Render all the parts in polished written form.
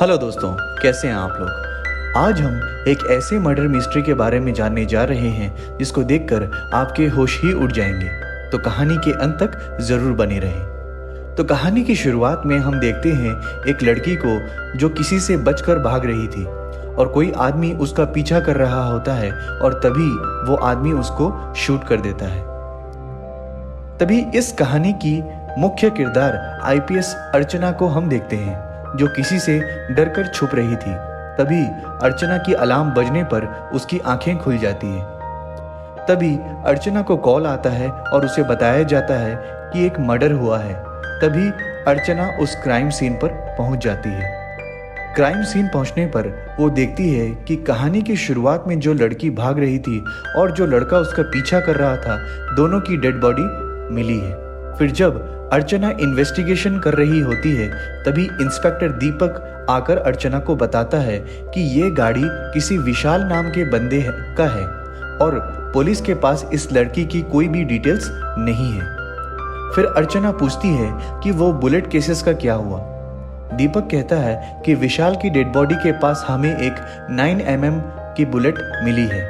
Hello दोस्तों, कैसे हैं आप लोग। आज हम एक ऐसे मर्डर मिस्ट्री के बारे में जानने जा रहे हैं जिसको देखकर आपके होश ही उड़ जाएंगे। तो कहानी के अंत तक जरूर बने रहें। तो कहानी की शुरुआत में हम देखते हैं एक लड़की को जो किसी से बचकर भाग रही थी और कोई आदमी उसका पीछा कर रहा होता है और तभी वो आदमी उसको शूट कर देता है। तभी इस कहानी की मुख्य किरदार आईपीएस अर्चना को हम देखते हैं जो किसी से डरकर छुप रही थी। तभी अर्चना की अलार्म बजने पर उसकी आंखें खुल जाती है। तभी अर्चना को कॉल आता है और उसे बताया जाता है कि एक मर्डर हुआ है। तभी अर्चना उस क्राइम सीन पर पहुंच जाती है। क्राइम सीन पहुंचने पर वो देखती है कि कहानी की शुरुआत में जो लड़की भाग रही थी और जो लड़का उसका पीछा कर रहा था, दोनों की डेड बॉडी मिली है। फिर जब अर्चना इन्वेस्टिगेशन कर रही होती है तभी इंस्पेक्टर दीपक आकर अर्चना को बताता है कि ये गाड़ी किसी विशाल नाम के बंदे का है और पुलिस के पास इस लड़की की कोई भी डिटेल्स नहीं है। फिर अर्चना पूछती है कि वो बुलेट केसेस का क्या हुआ। दीपक कहता है कि विशाल की डेड बॉडी के पास हमें एक 9mm की बुलेट मिली है।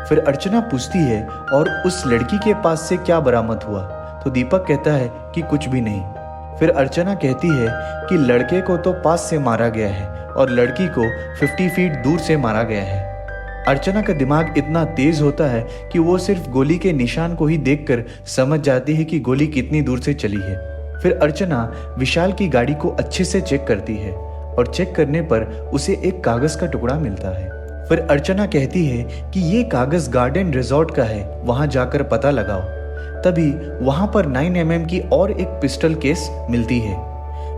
फिर अर्चना पूछती है और उस लड़की के पास से क्या बरामद हुआ, तो दीपक कहता है कि कुछ भी नहीं। फिर अर्चना कहती है कि लड़के को तो पास से मारा गया है और लड़की को 50 फीट दूर से मारा गया है। अर्चना का दिमाग इतना तेज होता है कि वो सिर्फ गोली के निशान को ही देखकर समझ जाती है कि गोली कितनी दूर से चली है। फिर अर्चना विशाल की गाड़ी को अच्छे से चेक करती है और चेक करने पर उसे एक कागज का टुकड़ा मिलता है। फिर अर्चना कहती है कि ये कागज गार्डन रिजॉर्ट का है, वहां जाकर पता लगाओ। तभी वहां पर 9mm की और एक पिस्टल केस मिलती है।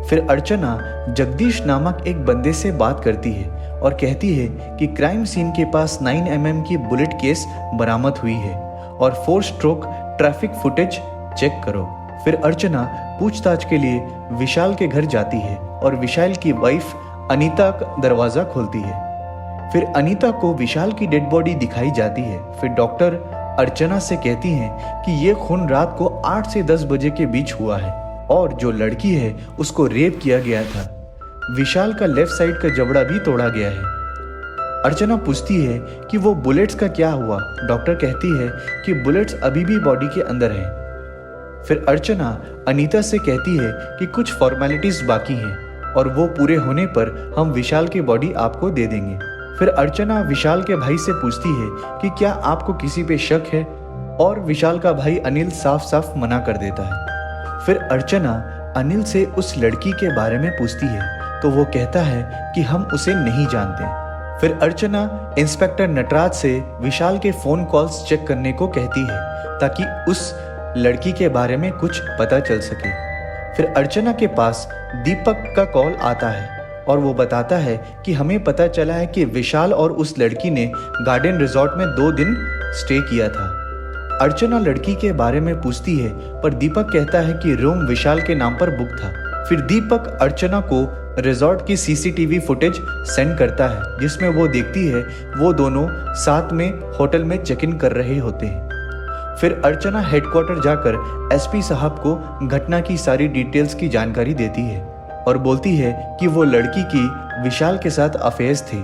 फिर अर्चना जगदीश नामक एक बंदे से बात करती है और कहती है कि क्राइम सीन के पास 9mm की बुलेट केस बरामद हुई है और 4 स्ट्रोक ट्रैफिक फुटेज चेक करो। फिर अर्चना पूछताछ के लिए विशाल के घर जाती है और विशाल की वाइफ अनीता का दरवाजा खोलती है। फिर अनीता को विशाल की डेड बॉडी दिखाई जाती है। फिर डॉक्टर अर्चना से कहती हैं कि ये खून रात को 8 से 10 बजे के बीच हुआ है और जो लड़की है उसको रेप किया गया था। विशाल का लेफ्ट साइड का जबड़ा भी तोड़ा गया है। अर्चना पूछती है कि वो बुलेट्स का क्या हुआ। डॉक्टर कहती है कि बुलेट्स अभी भी बॉडी के अंदर हैं। फिर अर्चना अनीता से कहती है कि कुछ फॉर्मेलिटीज बाकी हैं और वो पूरे होने पर हम विशाल की बॉडी आपको दे देंगे। फिर अर्चना विशाल के भाई से पूछती है कि क्या आपको किसी पे शक है और विशाल का भाई अनिल साफ साफ मना कर देता है। फिर अर्चना अनिल से उस लड़की के बारे में पूछती है तो वो कहता है कि हम उसे नहीं जानते। फिर अर्चना इंस्पेक्टर नटराज से विशाल के फोन कॉल्स चेक करने को कहती है ताकि उस लड़की के बारे में कुछ पता चल सके। फिर अर्चना के पास दीपक का कॉल आता है और वो बताता है कि हमें पता चला है कि विशाल और उस लड़की ने गार्डन रिजॉर्ट में 2 दिन स्टे किया था। अर्चना लड़की के बारे में पूछती है पर दीपक कहता है कि रूम विशाल के नाम पर बुक था। फिर दीपक अर्चना को रिजॉर्ट की सीसीटीवी फुटेज सेंड करता है जिसमें वो देखती है वो दोनों साथ में होटल में चेक इन कर रहे होते हैं। फिर अर्चना हेडक्वार्टर जाकर एसपी साहब को घटना की सारी डिटेल्स की जानकारी देती है और बोलती है कि वो लड़की की विशाल के साथ अफेयर्स थे।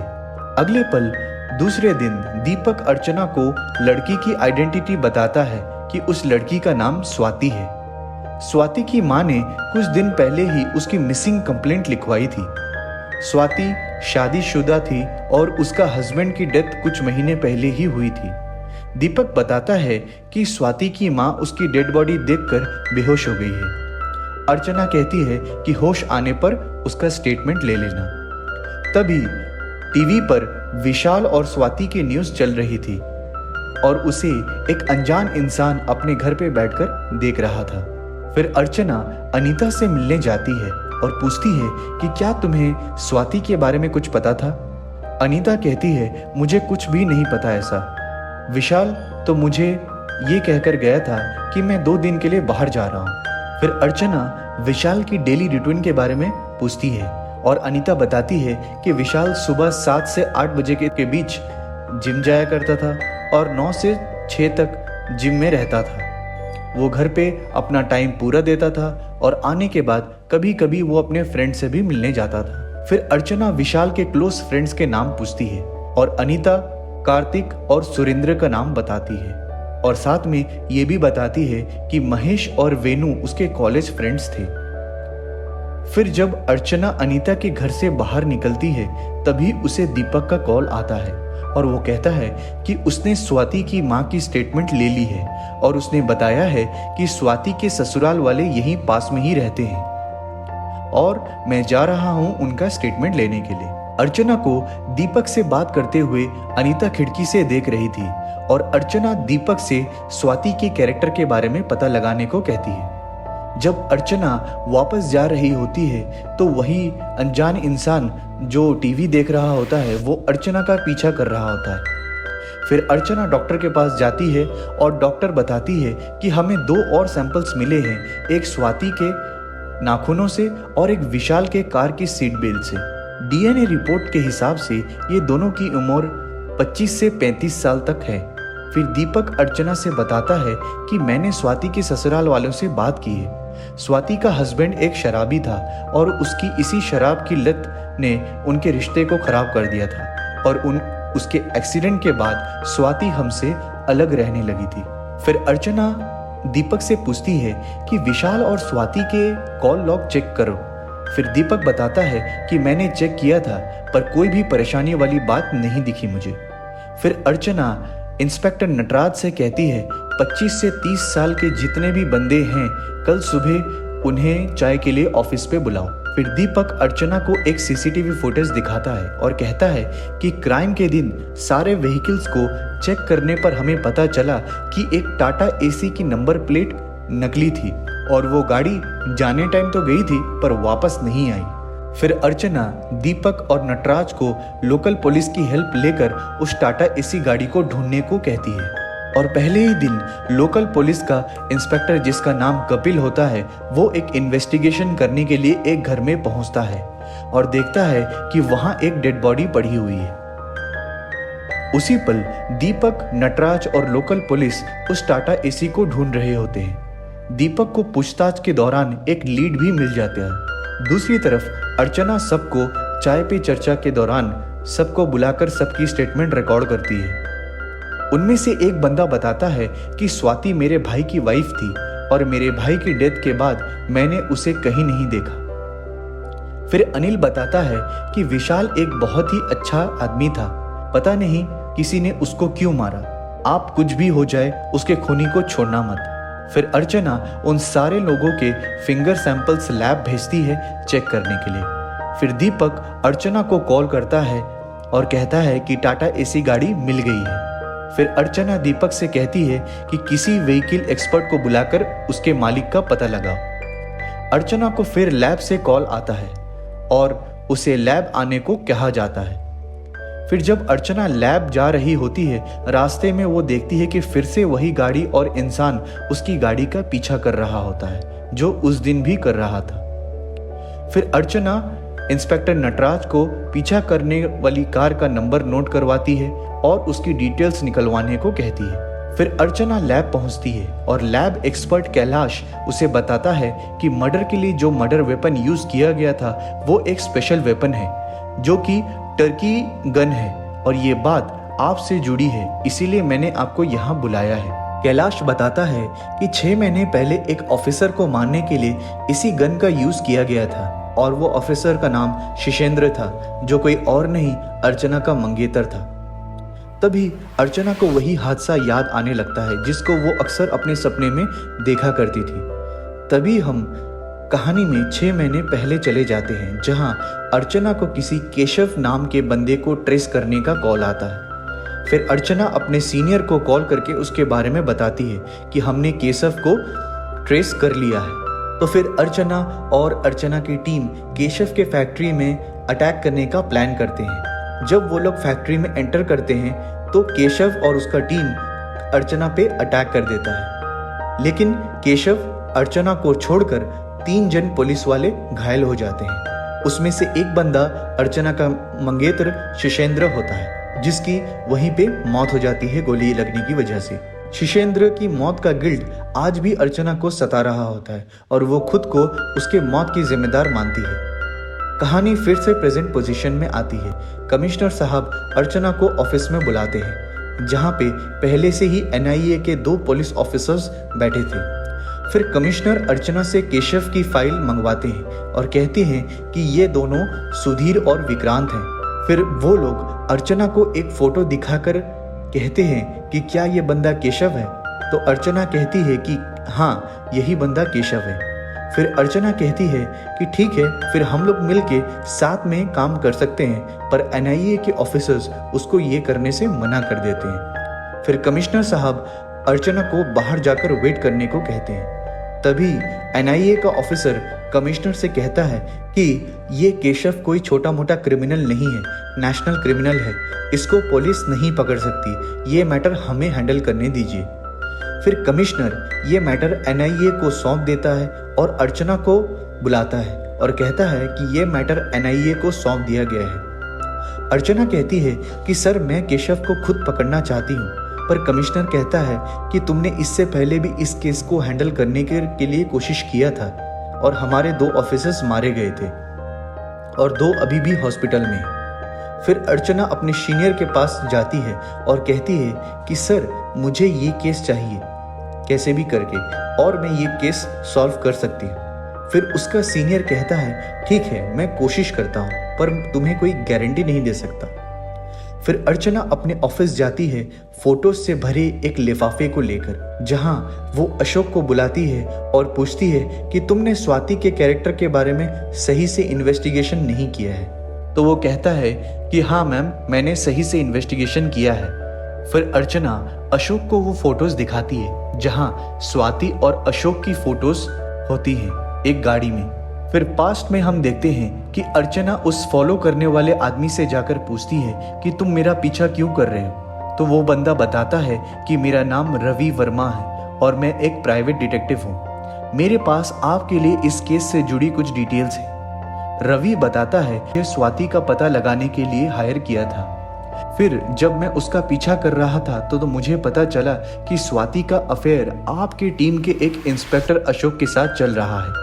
अगले पल दूसरे दिन दीपक अर्चना को लड़की की आइडेंटिटी बताता है कि उस लड़की का नाम स्वाति है। स्वाति की मां ने कुछ दिन पहले ही उसकी मिसिंग कंप्लेंट लिखवाई थी। स्वाति शादीशुदा थी और उसका हस्बैंड की डेथ कुछ महीने पहले ही हुई थी। दीपक बताता है कि स्वाति की मां उसकी डेड बॉडी देखकर बेहोश हो गई है। अर्चना कहती है कि होश आने पर उसका स्टेटमेंट ले लेना। तभी टीवी पर विशाल और स्वाति की न्यूज़ चल रही थी और उसे एक अनजान इंसान अपने घर पे बैठकर देख रहा था। फिर अर्चना अनीता से मिलने जाती है और पूछती है कि क्या तुम्हें स्वाति के बारे में कुछ पता था। अनीता कहती है मुझे कुछ भी नहीं पता ऐसा। विशाल तो मुझे ये कहकर गया था कि मैं 2 दिन के लिए बाहर जा रहा हूँ। फिर अर्चना विशाल की डेली रूटीन के बारे में पूछती है और अनीता बताती है कि विशाल सुबह 7 से 8 बजे के बीच जिम जाया करता था और 9 से 6 तक जिम में रहता था। वो घर पे अपना टाइम पूरा देता था और आने के बाद कभी कभी वो अपने फ्रेंड से भी मिलने जाता था। फिर अर्चना विशाल के क्लोज फ्रेंड्स के नाम पूछती है और अनीता, कार्तिक और सुरेंद्र का नाम बताती है और साथ में ये भी बताती है कि महेश और वेनु उसके कॉलेज फ्रेंड्स थे। फिर जब अर्चना अनीता के घर से बाहर निकलती है तभी उसे दीपक का कॉल आता है और वो कहता है कि उसने स्वाति की माँ की स्टेटमेंट ले ली है और उसने बताया है कि स्वाति के ससुराल वाले यहीं पास में ही रहते हैं और मैं जा रहा हूँ उनका स्टेटमेंट लेने के लिए। अर्चना को दीपक से बात करते हुए अनीता खिड़की से देख रही थी और अर्चना दीपक से स्वाति के कैरेक्टर के बारे में पता लगाने को कहती है। जब अर्चना वापस जा रही होती है तो वही अनजान इंसान जो टीवी देख रहा होता है वो अर्चना का पीछा कर रहा होता है। फिर अर्चना डॉक्टर के पास जाती है और डॉक्टर बताती है कि हमें 2 और सैंपल्स मिले हैं, एक स्वाति के नाखूनों से और एक विशाल के कार की सीट बेल्ट से। डीएनए रिपोर्ट के हिसाब से ये दोनों की उम्र 25 से 35 साल तक है। फिर दीपक अर्चना से बताता है कि मैंने स्वाति के ससुराल वालों से बात की है। स्वाति का हस्बैंड एक शराबी था और उसकी इसी शराब की लत ने उनके रिश्ते को खराब कर दिया था और उसके एक्सीडेंट के बाद स्वाति हमसे अलग रहने लगी थी। फिर अर्चना दीपक से पूछती है कि विशाल और स्वाति के कॉल लॉग चेक करो। फिर दीपक बताता है कि मैंने चेक किया था पर कोई भी परेशानी वाली बात नहीं दिखी मुझे। फिर अर्चना इंस्पेक्टर नटराज से कहती है 25 से 30 साल के जितने भी बंदे हैं कल सुबह उन्हें चाय के लिए ऑफिस पे बुलाओ। फिर दीपक अर्चना को एक सीसीटीवी फुटेज दिखाता है और कहता है कि क्राइम के दिन सारे व्हीकल्स को चेक करने पर हमें पता चला कि एक टाटा एसी की नंबर प्लेट नकली थी और वो गाड़ी जाने टाइम तो गई थी पर वापस नहीं आई। फिर अर्चना दीपक और नटराज को लोकल पुलिस की हेल्प लेकर उस टाटा एसी गाड़ी को ढूंढने को कहती है और पहले ही दिन लोकल पुलिस का इंस्पेक्टर जिसका नाम कपिल होता है वो एक इन्वेस्टिगेशन करने के लिए एक घर में पहुंचता है और देखता है कि वहां एक डेड बॉडी पड़ी हुई है। उसी पल दीपक, नटराज और लोकल पुलिस उस टाटा एसी को ढूंढ रहे होते हैं। दीपक को पूछताछ के दौरान एक लीड भी मिल जाता है। दूसरी तरफ अर्चना सबको चाय पे चर्चा के दौरान सबको बुलाकर सबकी स्टेटमेंट रिकॉर्ड करती है। उनमें से एक बंदा बताता है कि स्वाति मेरे भाई की वाइफ थी और मेरे भाई की डेथ के बाद मैंने उसे कहीं नहीं देखा। फिर अनिल बताता है कि विशाल एक बहुत ही अच्छा आदमी था, पता नहीं किसी ने उसको क्यों मारा। आप कुछ भी हो जाए उसके खूनी को छोड़ना मत। फिर अर्चना उन सारे लोगों के फिंगर सैंपल्स लैब भेजती है चेक करने के लिए। फिर दीपक अर्चना को कॉल करता है और कहता है कि टाटा एसी गाड़ी मिल गई है। फिर अर्चना दीपक से कहती है कि किसी व्हीकल एक्सपर्ट को बुलाकर उसके मालिक का पता लगाओ। अर्चना को फिर लैब से कॉल आता है और उसे लैब आने को कहा जाता है। फिर जब अर्चना लैब जा रही होती है, रास्ते में वो देखती है कि फिर से वही गाड़ी और इंसान उसकी गाड़ी का पीछा कर रहा होता है जो उस दिन भी कर रहा था। फिर अर्चना इंस्पेक्टर नटराज को पीछा करने वाली कार का नंबर नोट करवाती है और उसकी डिटेल्स निकलवाने को कहती है। फिर अर्चना लैब पहुंचती है और लैब एक्सपर्ट कैलाश उसे बताता है कि मर्डर के लिए जो मर्डर वेपन यूज किया गया था वो एक स्पेशल वेपन है जो कि टर्की गन है और ये बात आपसे जुड़ी है, इसीलिए मैंने आपको यहाँ बुलाया है। कैलाश बताता है कि 6 महीने पहले एक ऑफिसर को मारने के लिए इसी गन का यूज किया गया था और वो ऑफिसर का नाम शिशेंद्र था जो कोई और नहीं अर्चना का मंगेतर था। तभी अर्चना को वही हादसा याद आने लगता है जिसको वो अक्सर अपने सपने में देखा करती थी। तभी हम कहानी में 6 महीने पहले चले जाते हैं जहां अर्चना को किसी केशव नाम के बंदे को ट्रेस करने का कॉल आता है। फिर अर्चना अपने सीनियर को कॉल करके उसके बारे में बताती है कि हमने केशव को ट्रेस कर लिया है। तो फिर अर्चना और अर्चना की टीम केशव के फैक्ट्री में अटैक करने का प्लान करते हैं। जब वो लोग फैक्ट्री में एंटर करते हैं तो केशव और उसका टीम अर्चना पे अटैक कर देता है, लेकिन केशव अर्चना को छोड़कर 3 जन पुलिस वाले घायल हो जाते हैं। उसमें से एक बंदा अर्चना का मंगेतर शिशेंद्र होता है जिसकी वहीं पे मौत हो जाती है गोली लगने की वजह से। शिशेंद्र की मौत का गिल्ट आज भी अर्चना को सता रहा होता है और वो खुद को उसके मौत की जिम्मेदार मानती है। कहानी फिर से प्रेजेंट पोजीशन में आती है। कमिश्नर साहब अर्चना को ऑफिस में बुलाते हैं, जहां पे पहले से ही एनआईए के 2 पुलिस ऑफिसर्स बैठे थे। फिर कमिश्नर अर्चना से केशव की फाइल मंगवाते हैं और कहते हैं कि ये दोनों सुधीर और विक्रांत हैं। फिर वो लोग अर्चना को एक फोटो दिखाकर कहते हैं कि क्या ये बंदा केशव है? तो अर्चना कहती है कि हाँ, यही बंदा केशव है। फिर अर्चना कहती है कि ठीक है, फिर हम लोग मिलके साथ में काम कर सकते हैं, पर एनआईए के ऑफिसर्स उसको ये करने से मना कर देते हैं। फिर कमिश्नर साहब अर्चना को बाहर जाकर वेट करने को कहते हैं। तभी एनआईए का ऑफिसर कमिश्नर से कहता है कि ये केशव कोई छोटा मोटा क्रिमिनल नहीं है, नेशनल क्रिमिनल है, इसको पुलिस नहीं पकड़ सकती, ये मैटर हमें हैंडल करने दीजिए। फिर कमिश्नर ये मैटर एनआईए को सौंप देता है और अर्चना को बुलाता है और कहता है कि ये मैटर एनआईए को सौंप दिया गया है। अर्चना कहती है कि सर, मैं केशव को खुद पकड़ना चाहती हूँ, पर कमिश्नर कहता है कि तुमने इससे पहले भी इस केस को हैंडल करने के लिए कोशिश किया था और हमारे 2 ऑफिसर्स मारे गए थे और 2 अभी भी हॉस्पिटल में। फिर अर्चना अपने सीनियर के पास जाती है और कहती है कि सर, मुझे ये केस चाहिए कैसे भी करके, और मैं ये केस सॉल्व कर सकती हूँ। फिर उसका सीनियर कहता है ठीक है, मैं कोशिश करता हूँ, पर तुम्हें कोई गारंटी नहीं दे सकता। फिर अर्चना अपने ऑफिस जाती है फोटोज से भरे एक लिफाफे को लेकर, जहां वो अशोक को बुलाती है और पूछती है कि तुमने स्वाति के कैरेक्टर के बारे में सही से इन्वेस्टिगेशन नहीं किया है। तो वो कहता है कि हाँ मैम, मैंने सही से इन्वेस्टिगेशन किया है। फिर अर्चना अशोक को वो फोटोज दिखाती है जहां स्वाति और अशोक की फोटोज होती हैं एक गाड़ी में। फिर पास्ट में हम देखते हैं कि अर्चना उस फॉलो करने वाले आदमी से जाकर पूछती है कि तुम मेरा पीछा क्यों कर रहे हो? तो वो बंदा बताता है कि मेरा नाम रवि वर्मा है और मैं एक प्राइवेट डिटेक्टिव हूँ, मेरे पास आपके लिए इस केस से जुड़ी कुछ डिटेल्स हैं। रवि बताता है कि स्वाति का पता लगाने के लिए हायर किया था। फिर जब मैं उसका पीछा कर रहा था तो मुझे पता चला कि स्वाति का अफेयर आपकी टीम के एक इंस्पेक्टर अशोक के साथ चल रहा है।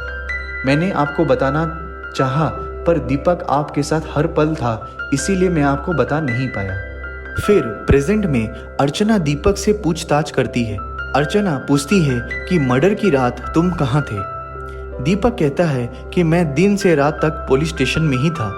मैंने आपको बताना चाहा, पर दीपक आपके साथ हर पल था, इसीलिए मैं आपको बता नहीं पाया। फिर प्रेजेंट में अर्चना दीपक से पूछताछ करती है। अर्चना पूछती है कि मर्डर की रात तुम कहाँ थे? दीपक कहता है कि मैं दिन से रात तक पुलिस स्टेशन में ही था।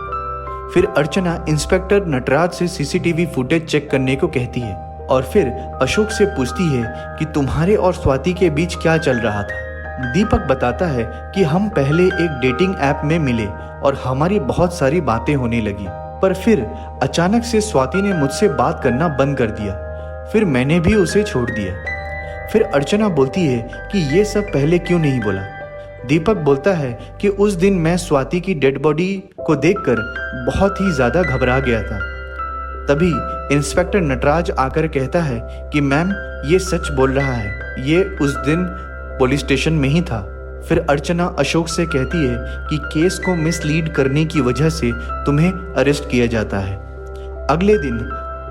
फिर अर्चना इंस्पेक्टर नटराज से सीसीटीवी फुटेज चेक करने को कहती है और फिर अशोक से पूछती है कि तुम्हारे और स्वाति के बीच क्या चल रहा था। दीपक बताता है कि हम पहले एक डेटिंग ऐप में मिले और हमारी बहुत सारी बातें होने लगी, पर फिर अचानक से स्वाति ने मुझसे बात करना बंद कर दिया, फिर मैंने भी उसे छोड़ दिया। फिर अर्चना बोलती है कि ये सब पहले क्यों नहीं बोला। दीपक बोलता है कि उस दिन मैं स्वाति की डेड बॉडी को देखकर बहुत ही ज्यादा घबरा गया था। तभी इंस्पेक्टर नटराज आकर कहता है कि मैम, ये सच बोल रहा है, ये उस दिन पुलिस स्टेशन में ही था। फिर अर्चना अशोक से कहती है कि केस को मिसलीड करने की वजह से तुम्हें अरेस्ट किया जाता है। अगले दिन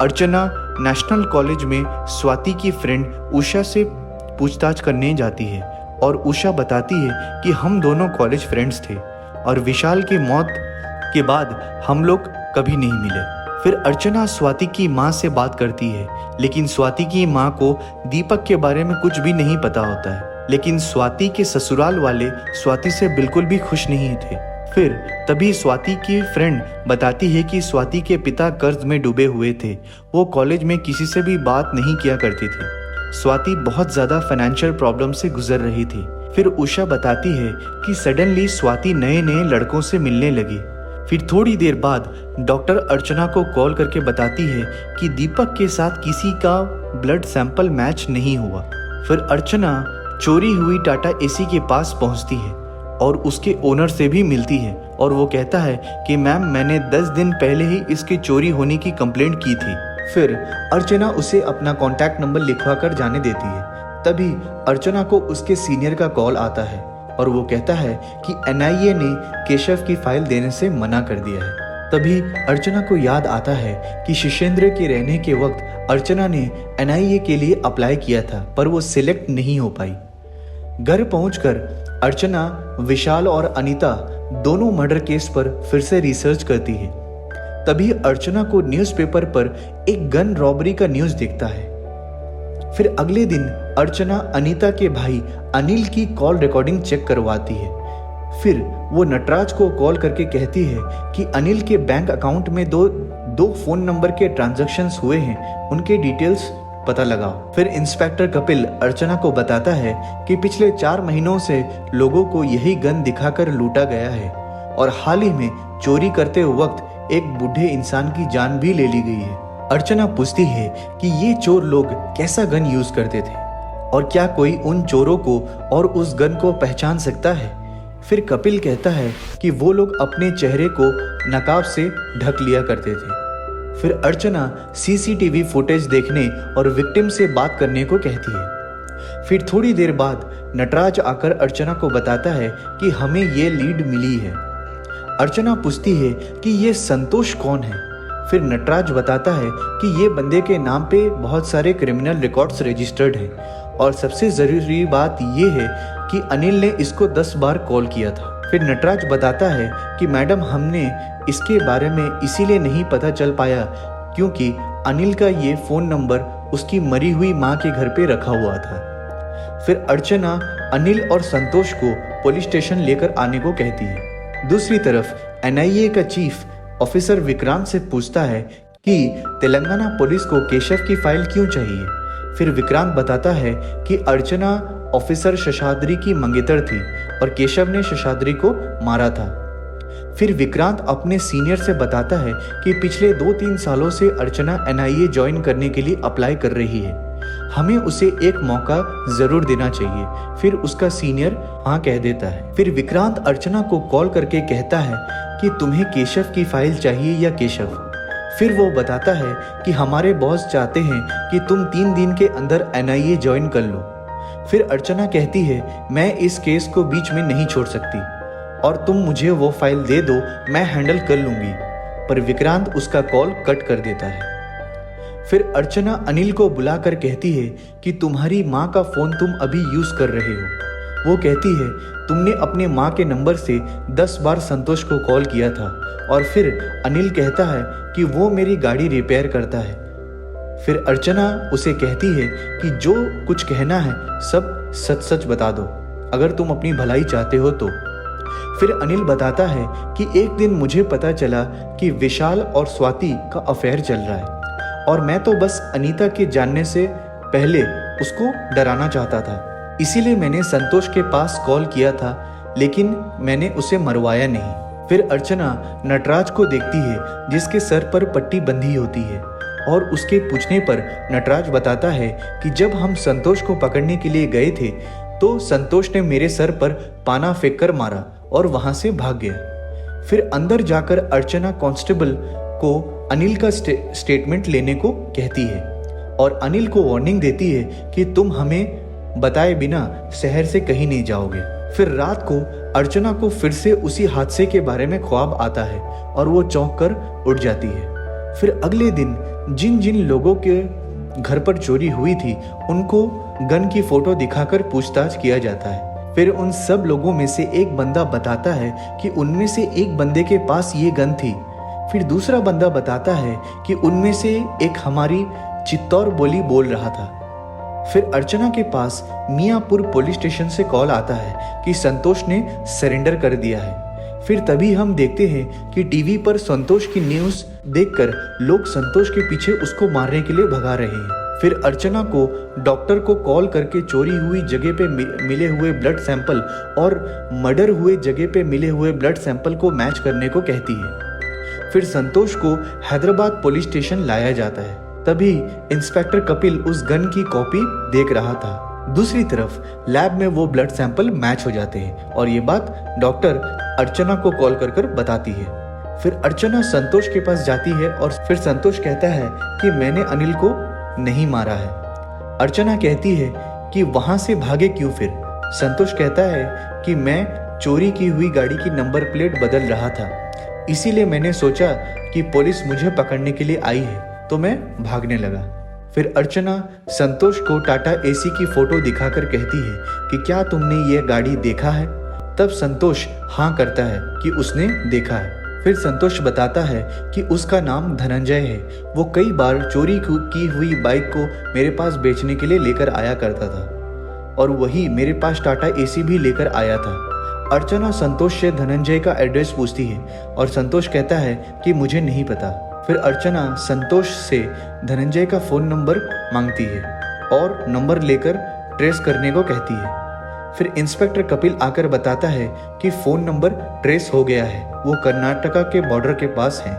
अर्चना नेशनल कॉलेज में स्वाति की फ्रेंड उषा से पूछताछ करने जाती है और उषा बताती है कि हम दोनों कॉलेज फ्रेंड्स थे और विशाल की मौत के बाद हम लोग कभी नहीं मिले। फिर अर्चना स्वाति की माँ से बात करती है, लेकिन स्वाति की माँ को दीपक के बारे में कुछ भी नहीं पता होता है। लेकिन स्वाति के ससुराल वाले स्वाति से बिल्कुल भी खुश नहीं थे। फिर तभी स्वाति की फ्रेंड बताती है कि स्वाति के पिता कर्ज में डूबे हुए थे, वो कॉलेज में किसी से भी बात नहीं किया करती थी। स्वाति बहुत ज़्यादा फाइनेंशियल प्रॉब्लम से गुजर रही थी। फिर उषा बताती है कि सडनली स्वाति नए नए लड़कों से मिलने लगी। फिर थोड़ी देर बाद डॉक्टर अर्चना को कॉल करके बताती है कि दीपक के साथ किसी का ब्लड सैंपल मैच नहीं हुआ। फिर अर्चना चोरी हुई टाटा एसी के पास पहुंचती है और उसके ओनर से भी मिलती है और वो कहता है कि मैम, मैंने 10 दिन पहले ही इसकी चोरी होने की कंप्लेंट की थी। फिर अर्चना उसे अपना कॉन्टैक्ट नंबर लिखवा कर जाने देती है। तभी अर्चना को उसके सीनियर का कॉल आता है और वो कहता है कि एनआईए ने केशव की फाइल देने से मना कर दिया है। तभी अर्चना को याद आता है कि शिशेंद्र के रहने के वक्त अर्चना ने एनआईए के लिए अप्लाई किया था, पर वो सिलेक्ट नहीं हो पाई। घर पहुंचकर अर्चना, विशाल और अनीता दोनों मर्डर केस पर फिर से रिसर्च करती है। तभी अर्चना को न्यूज़पेपर पर एक गन रॉबरी का न्यूज़ दिखता है। फिर अगले दिन अर्चना अनीता के भाई अनिल की कॉल रिकॉर्डिंग चेक करवाती है। फिर वो नटराज को कॉल करके कहती है कि अनिल के बैंक अकाउंट में दो फोन नंबर के ट्रांजैक्शंस हुए हैं, उनके डिटेल्स पता लगाओ। फिर इंस्पेक्टर कपिल अर्चना को बताता है कि पिछले 4 महीनों से लोगों को यही गन दिखाकर लूटा गया है और हाल ही में चोरी करते वक्त एक बूढ़े इंसान की जान भी ले ली गई है। अर्चना पूछती है कि ये चोर लोग कैसा गन यूज करते थे और क्या कोई उन चोरों को और उस गन को पहचान सकता है। फिर कपिल कहता है कि वो लोग अपने चेहरे को नकाब से ढक लिया करते थे। फिर अर्चना सीसीटीवी फुटेज देखने और विक्टिम से बात करने को कहती है। फिर थोड़ी देर बाद नटराज आकर अर्चना को बताता है कि हमें ये लीड मिली है। अर्चना पूछती है कि ये संतोष कौन है। फिर नटराज बताता है कि ये बंदे के नाम पे बहुत सारे क्रिमिनल रिकॉर्ड्स रजिस्टर्ड हैं और सबसे ज़रूरी बात ये है कि अनिल ने इसको 10 बार कॉल किया था। फिर नटराज बताता है कि मैडम हमने इसके बारे में इसीलिए नहीं पता चल पाया क्योंकि अनिल का ये फ़ोन नंबर उसकी मरी हुई माँ के घर पे रखा हुआ था। फिर अर्चना अनिल और संतोष को पुलिस स्टेशन लेकर आने को कहती है। दूसरी तरफ एनआईए का चीफ ऑफिसर विक्रांत से पूछता है कि तेलंगाना पुलिस को केशव की फाइल क्यों चाहिए। फिर विक्रांत बताता है कि अर्चना ऑफिसर शशाद्री की मंगेतर थी और केशव ने शशाद्री को मारा था। फिर विक्रांत अपने सीनियर से बताता है कि पिछले 2-3 सालों से अर्चना एनआईए ज्वाइन करने के लिए अप्लाई कर रही है, हमें उसे एक मौका जरूर देना चाहिए। फिर उसका सीनियर हाँ कह देता है। फिर विक्रांत अर्चना को कॉल करके कहता है कि तुम्हें केशव की फाइल चाहिए या केशव। फिर वो बताता है कि हमारे बॉस चाहते हैं कि तुम 3 दिन के अंदर एनआईए ज्वाइन कर लो। फिर अर्चना कहती है मैं इस केस को बीच में नहीं छोड़ सकती और तुम मुझे वो फाइल दे दो, मैं हैंडल कर लूंगी। पर विक्रांत उसका कॉल कट कर देता है। फिर अर्चना अनिल को बुलाकर कहती है कि तुम्हारी माँ का फ़ोन तुम अभी यूज़ कर रहे हो। वो कहती है तुमने अपने माँ के नंबर से 10 बार संतोष को कॉल किया था। और फिर अनिल कहता है कि वो मेरी गाड़ी रिपेयर करता है। फिर अर्चना उसे कहती है कि जो कुछ कहना है सब सच सच बता दो अगर तुम अपनी भलाई चाहते हो तो। फिर अनिल बताता है कि एक दिन मुझे पता चला कि विशाल और स्वाति का अफेयर चल रहा है और मैं तो बस अनीता के जानने से पहले उसको डराना चाहता था, इसीलिए मैंने संतोष के पास कॉल किया था, लेकिन मैंने उसे मरवाया नहीं। फिर अर्चना नटराज को देखती है जिसके सर पर पट्टी बंधी होती है और उसके पूछने पर नटराज बताता है कि जब हम संतोष को पकड़ने के लिए गए थे तो संतोष ने मेरे सर पर पाना फेंक कर मारा और वहां से भाग गया। फिर अंदर जाकर अर्चना कांस्टेबल को अनिल का स्टेटमेंट लेने को कहती है और अनिल को वार्निंग देती है कि तुम हमें बताए बिना शहर से कहीं नहीं जाओगे। फिर रात को अर्चना को फिर से उसी हादसे के बारे में ख्वाब आता है और वो चौंक कर उठ जाती है। फिर अगले दिन जिन जिन लोगों के घर पर चोरी हुई थी उनको गन की फोटो दिखाकर पूछताछ किया जाता है। फिर उन सब लोगों में से एक बंदा बताता है कि उनमें से एक बंदे के पास ये गन थी। फिर दूसरा बंदा बताता है कि उनमें से एक हमारी चित्तौर बोली बोल रहा था। फिर अर्चना के पास मियाँपुर पुलिस स्टेशन से कॉल आता है कि संतोष ने सरेंडर कर दिया है। फिर तभी हम देखते हैं कि टीवी पर संतोष की न्यूज़ देखकर लोग संतोष के पीछे उसको मारने के लिए भगा रहे हैं। फिर अर्चना को डॉक्टर को कॉल करके चोरी हुई जगह पे मिले हुए ब्लड सैंपल और मर्डर हुए जगह पे मिले हुए ब्लड सैंपल को मैच करने को कहती है। फिर संतोष को हैदराबाद पुलिस स्टेशन लाया जाता है। तभी इंस्पेक्टर कपिल उस गन की कॉपी देख रहा था। दूसरी तरफ लैब में वो ब्लड सैंपल मैच हो जाते हैं और ये बात डॉक्टर अर्चना को कॉल कर बताती है। फिर अर्चना संतोष के पास जाती है और फिर संतोष कहता है कि मैंने अनिल को नहीं मारा है। अर्चना कहती है कि वहां से भागे क्यों। फिर संतोष कहता है कि मैं चोरी की हुई गाड़ी की नंबर प्लेट बदल रहा था, इसीलिए मैंने सोचा कि पुलिस मुझे पकड़ने के लिए आई है तो मैं भागने लगा। फिर अर्चना संतोष को टाटा एसी की फोटो दिखाकर कहती है कि क्या तुमने ये गाड़ी देखा है। तब संतोष हाँ करता है कि उसने देखा है। फिर संतोष बताता है कि उसका नाम धनंजय है। वो कई बार चोरी की हुई बाइक को मेरे पास बेचने के लिए लेकर आया करता था और वही मेरे पास टाटा एसी भी लेकर आया था। अर्चना संतोष से धनंजय का एड्रेस पूछती है और संतोष कहता है कि मुझे नहीं पता। फिर अर्चना संतोष से धनंजय का फ़ोन नंबर मांगती है और नंबर लेकर ट्रेस करने को कहती है। फिर इंस्पेक्टर कपिल आकर बताता है कि फ़ोन नंबर ट्रेस हो गया है, वो कर्नाटका के बॉर्डर के पास है।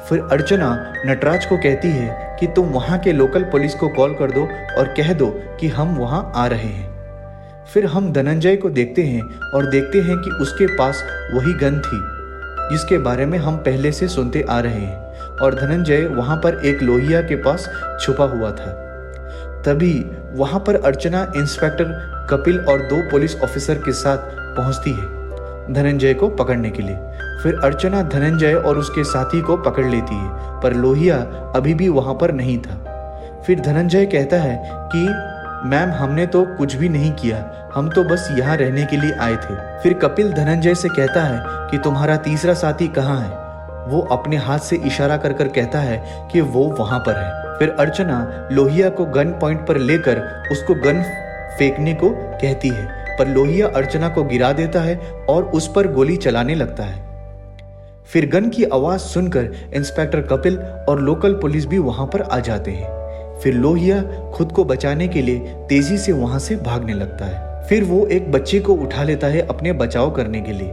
फिर अर्चना नटराज को कहती है कि तुम वहाँ के लोकल पुलिस को कॉल कर दो और कह दो कि हम वहाँ आ रहे हैं। फिर हम धनंजय को देखते हैं और देखते हैं कि उसके पास वही गन थी जिसके बारे में हम पहले से सुनते आ रहे हैं और धनंजय वहाँ पर एक लोहिया के पास छुपा हुआ था। तभी वहाँ पर अर्चना इंस्पेक्टर कपिल और 2 पुलिस ऑफिसर के साथ पहुँचती है धनंजय को पकड़ने के लिए। फिर अर्चना धनंजय और उसके साथी को पकड़ लेती है पर लोहिया अभी भी वहाँ पर नहीं था। फिर धनंजय कहता है कि मैम हमने तो कुछ भी नहीं किया, हम तो बस यहाँ रहने के लिए आए थे। फिर कपिल धनंजय से कहता है कि तुम्हारा तीसरा साथी कहाँ है। वो अपने हाथ से इशारा कर कर कहता है कि वो वहाँ पर है। फिर अर्चना लोहिया को गन पॉइंट पर लेकर उसको गन फेंकने को कहती है पर लोहिया अर्चना को गिरा देता है और उस पर गोली चलाने लगता है। फिर गन की आवाज़ सुनकर इंस्पेक्टर कपिल और लोकल पुलिस भी वहाँ पर आ जाते हैं। फिर लोहिया खुद को बचाने के लिए तेजी से वहां से भागने लगता है। फिर वो एक बच्चे को उठा लेता है अपने बचाव करने के लिए।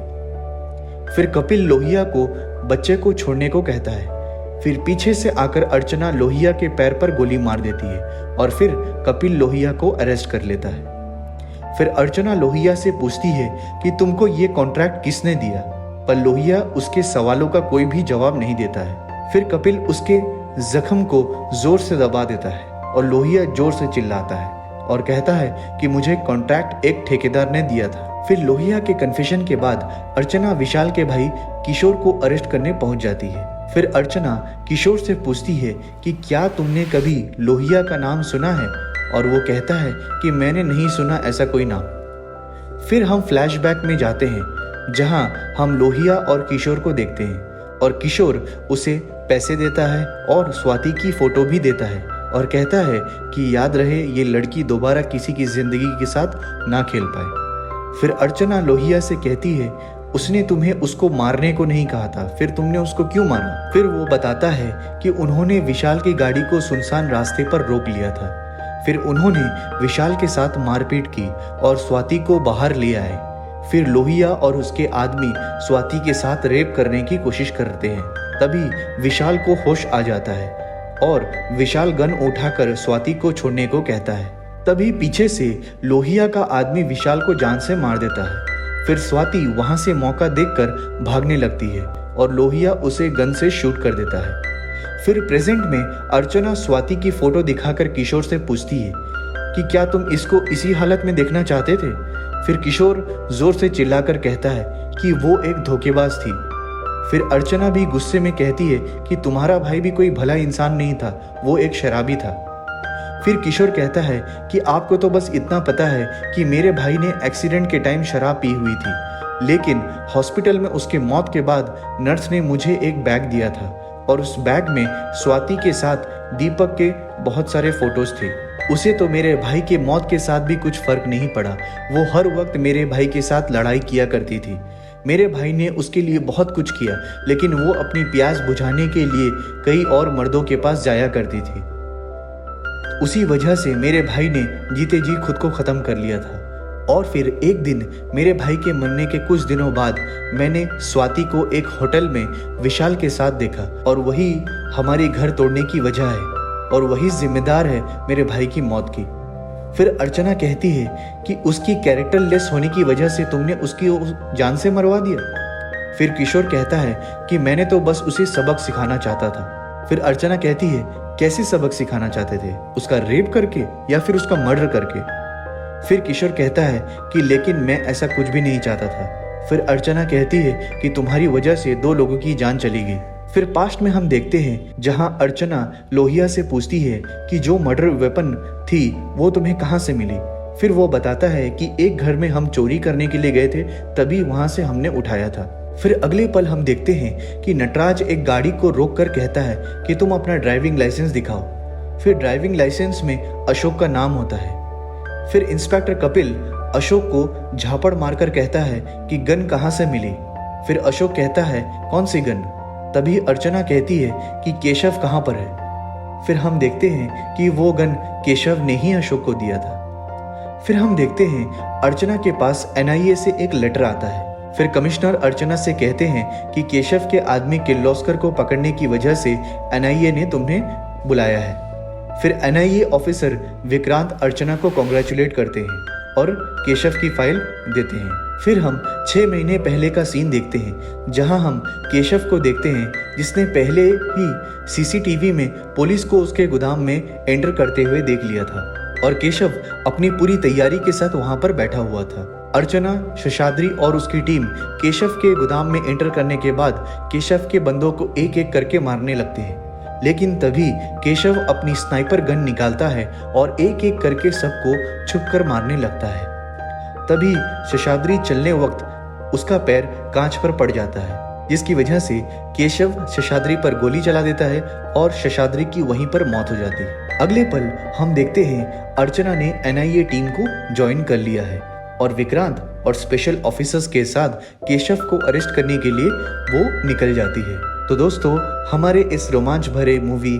फिर कपिल लोहिया को बच्चे को छोड़ने को कहता है। फिर पीछे से आकर अर्चना लोहिया के पैर पर गोली मार देती है और फिर कपिल लोहिया को अरेस्ट कर लेता है। फिर अर्चना लोहिया से पूछती है कि तुमको ये कॉन्ट्रैक्ट किसने दिया, पर लोहिया उसके सवालों का कोई भी जवाब नहीं देता है। फिर कपिल उसके जख्म को जोर से दबा देता है और लोहिया जोर से चिल्लाता है और कहता है कि मुझे कॉन्ट्रैक्ट एक ठेकेदार ने दिया था। फिर लोहिया के कन्फेशन के बाद अर्चना विशाल के भाई किशोर को अरेस्ट करने पहुंच जाती है। फिर अर्चना किशोर से पूछती है कि क्या तुमने कभी लोहिया का नाम सुना है, और वो कहता है कि मैंने नहीं सुना ऐसा कोई नाम। फिर हम फ्लैशबैक में जाते हैं जहां हम लोहिया और किशोर को देखते हैं और किशोर उसे पैसे देता है और स्वाति की फोटो भी देता है और कहता है कि याद रहे ये लड़की दोबारा किसी की जिंदगी के साथ ना खेल पाए। फिर अर्चना लोहिया से कहती है उसने तुम्हें उसको मारने को नहीं कहा था, फिर तुमने उसको क्यों मारा। फिर वो बताता है कि उन्होंने विशाल की गाड़ी को सुनसान रास्ते पर रोक लिया था। फिर उन्होंने विशाल के साथ मारपीट की और स्वाति को बाहर ले आए। फिर लोहिया और उसके आदमी स्वाति के साथ रेप करने की कोशिश करते हैं। तभी विशाल को होश आ जाता है और विशाल गन उठाकर स्वाति को छोड़ने को कहता है। तभी पीछे से लोहिया का आदमी विशाल को जान से मार देता है। फिर स्वाति वहां से मौका देखकर भागने लगती है और लोहिया उसे गन से शूट कर देता है। फिर प्रेजेंट में अर्चना स्वाति की फोटो दिखाकर किशोर से पूछती है कि क्या तुम इसको इसी हालत में देखना चाहते थे। फिर किशोर जोर से चिल्लाकर कहता है कि वो एक धोखेबाज थी। फिर अर्चना भी गुस्से में कहती है कि तुम्हारा भाई भी कोई भला इंसान नहीं था, वो एक शराबी था। फिर किशोर कहता है कि आपको तो बस इतना पता है कि मेरे भाई ने एक्सीडेंट के टाइम शराब पी हुई थी, लेकिन हॉस्पिटल में उसके मौत के बाद नर्स ने मुझे एक बैग दिया था और उस बैग में स्वाति के साथ दीपक के बहुत सारे फोटोज थे। उसे तो मेरे भाई के मौत के साथ भी कुछ फर्क नहीं पड़ा, वो हर वक्त मेरे भाई के साथ लड़ाई किया करती थी। मेरे भाई ने उसके लिए बहुत कुछ किया, लेकिन वो अपनी प्यास बुझाने के लिए कई और मर्दों के पास जाया करती थी। उसी वजह से मेरे भाई ने जीते जी खुद को ख़त्म कर लिया था। और फिर एक दिन मेरे भाई के मरने के कुछ दिनों बाद मैंने स्वाति को एक होटल में विशाल के साथ देखा और वही हमारे घर तोड़ने की वजह है और वही जिम्मेदार है मेरे भाई की मौत की। फिर अर्चना कहती है कि उसकी कैरेक्टर लेस होने की वजह से तुमने उसकी जान से मरवा दिया। फिर किशोर कहता है कि मैंने तो बस उसे सबक सिखाना चाहता था। फिर अर्चना कहती है कैसे सबक सिखाना चाहते थे, उसका रेप करके या फिर उसका मर्डर करके। फिर किशोर कहता है कि लेकिन मैं ऐसा कुछ भी नहीं चाहता था। फिर अर्चना कहती है कि तुम्हारी वजह से 2 लोगों की जान चली गई। फिर पास्ट में हम देखते हैं जहां अर्चना लोहिया से पूछती है कि जो मर्डर वेपन थी वो तुम्हें कहां से मिली। फिर वो बताता है कि एक घर में हम चोरी करने के लिए गए थे, तभी वहां से हमने उठाया था। फिर अगले पल हम देखते हैं कि नटराज एक गाड़ी को रोक कर कहता है कि तुम अपना ड्राइविंग लाइसेंस दिखाओ। फिर ड्राइविंग लाइसेंस में अशोक का नाम होता है। फिर इंस्पेक्टर कपिल अशोक को झापड़ मारकर कहता है कि गन कहाँ से मिली। फिर अशोक कहता है कौन सी गन। तभी अर्चना कहती है कि केशव कहाँ पर है। फिर हम देखते हैं कि वो गन केशव ने ही अशोक को दिया था। फिर हम देखते हैं अर्चना के पास NIA से एक लेटर आता है। फिर कमिश्नर अर्चना से कहते हैं कि केशव के आदमी किर्लोस्कर को पकड़ने की वजह से NIA ने तुम्हें बुलाया है। फिर NIA ऑफिसर विक्रांत अर्चना को कॉन्ग्रेचुलेट करते हैं और केशव की फाइल देते हैं। फिर हम 6 महीने पहले का सीन देखते हैं, जहां हम केशव को देखते हैं जिसने पहले ही CCTV में पुलिस को उसके गोदाम में एंटर करते हुए देख लिया था और केशव अपनी पूरी तैयारी के साथ वहां पर बैठा हुआ था। अर्चना, शेषाद्री और उसकी टीम केशव के गोदाम में एंटर करने के बाद केशव के बंदों को एक एक करके मारने लगते हैं, लेकिन तभी केशव अपनी स्नाइपर गन निकालता है और एक एक करके सबको छुपकर मारने लगता है। तभी शेषाद्री चलने वक्त उसका पैर कांच पर पड़ जाता है, जिसकी वजह से केशव शेषाद्री पर गोली चला देता है और शेषाद्री की वहीं पर मौत हो जाती है। अगले पल हम देखते हैं अर्चना ने NIA टीम को ज्वाइन कर लिया है और विक्रांत और स्पेशल ऑफिसर्स के साथ केशव को अरेस्ट करने के लिए वो निकल जाती है। तो दोस्तों, हमारे इस रोमांच भरे मूवी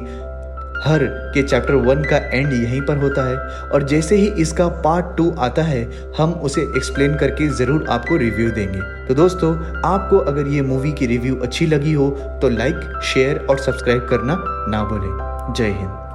हर के चैप्टर 1 का एंड यहीं पर होता है और जैसे ही इसका पार्ट 2 आता है हम उसे एक्सप्लेन करके ज़रूर आपको रिव्यू देंगे। तो दोस्तों, आपको अगर ये मूवी की रिव्यू अच्छी लगी हो तो लाइक, शेयर और सब्सक्राइब करना ना भूलें। जय हिंद।